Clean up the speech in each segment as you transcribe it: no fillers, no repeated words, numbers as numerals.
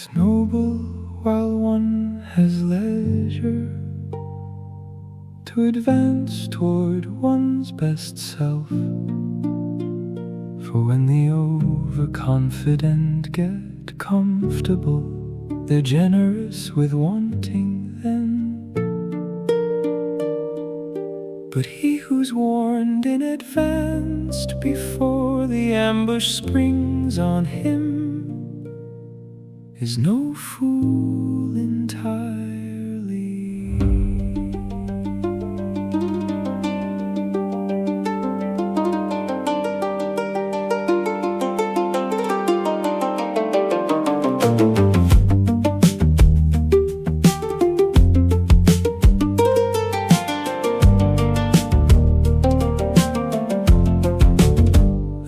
It's noble while one has leisure to advance toward one's best self. For when the overconfident get comfortable, they're generous with wanting then. But he who's warned in advance before the ambush springs on him is no fool entirely.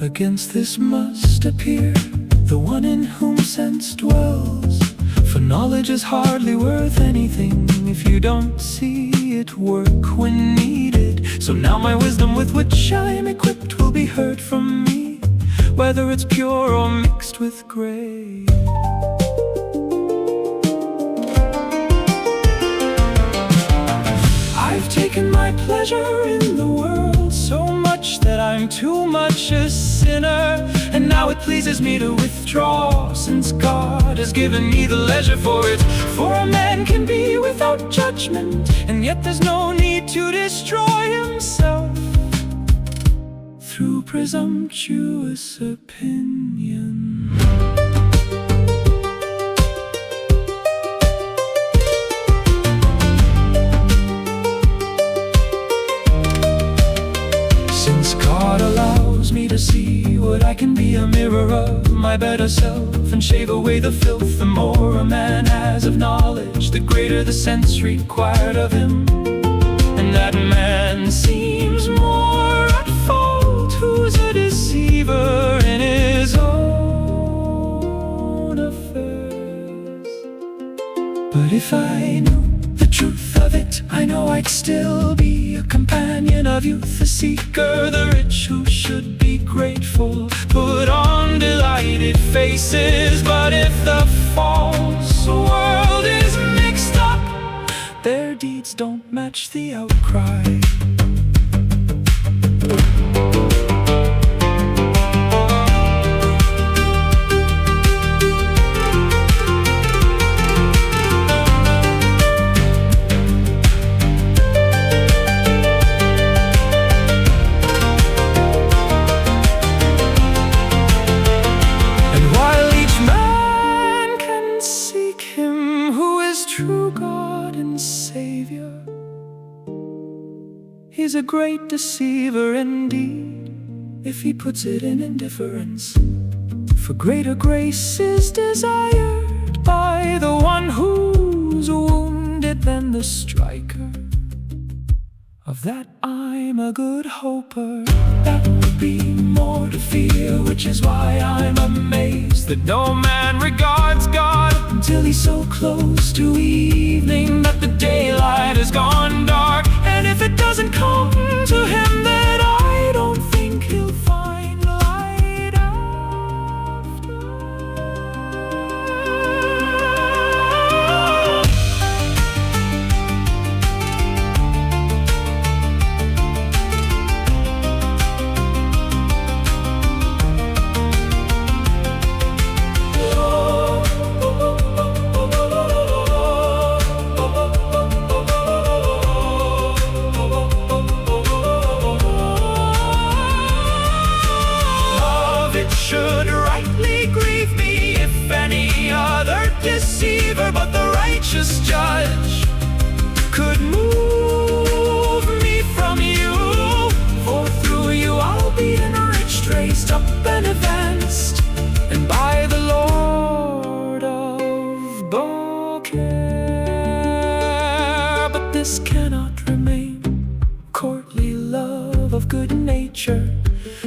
Against this must appear the one in whom sense dwells. For knowledge is hardly worth anything if you don't see it work when needed. So now my wisdom with which I am equipped will be heard from me, whether it's pure or mixed with gray. I've taken my pleasure in the world so much that I'm too much a sinner, and now it pleases me to withdraw, since God has given me the leisure for it. For a man can be without judgment, and yet there's no need to destroy himself through presumptuous opinion. Since God allows me to see what I can be, a mirror of my better self, and shave away the filth, the more a man has of knowledge, the greater the sense required of him. And that man seems more at fault who's a deceiver in his own affairs. But if I knew the truth of it, I know I'd still be a companion of youth, a seeker, the rich who should be grateful, put on delighted faces. But if the false world is mixed up, their deeds don't match the outcry. True God and Savior, He's a great deceiver indeed, if He puts it in indifference. For greater grace is desired by the one who's wounded than the striker. Of that I'm a good hoper, that would be more to fear, which is why I'm amazed that no man regards God until he's so close to evening that the daylight has gone dark. And if it doesn't come to him, then I don't think he'll find light after. Should rightly grieve me if any other deceiver but the righteous judge could move me from you. For through you I'll be enriched, raised up and advanced, and by the Lord of Beaucaire. But this cannot remain, courtly love of good nature,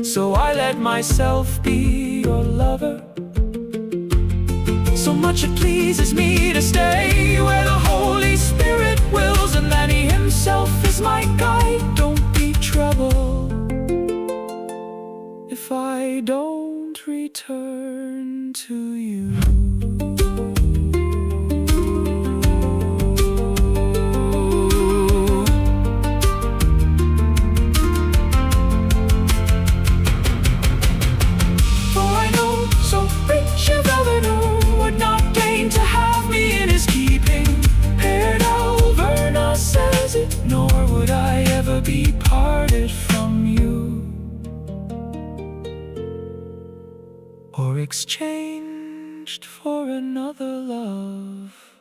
so I let myself be your lover. So much it pleases me to stay where the Holy Spirit wills, and that He Himself is my guide. Don't be troubled if I don't return to you. or exchanged for another love.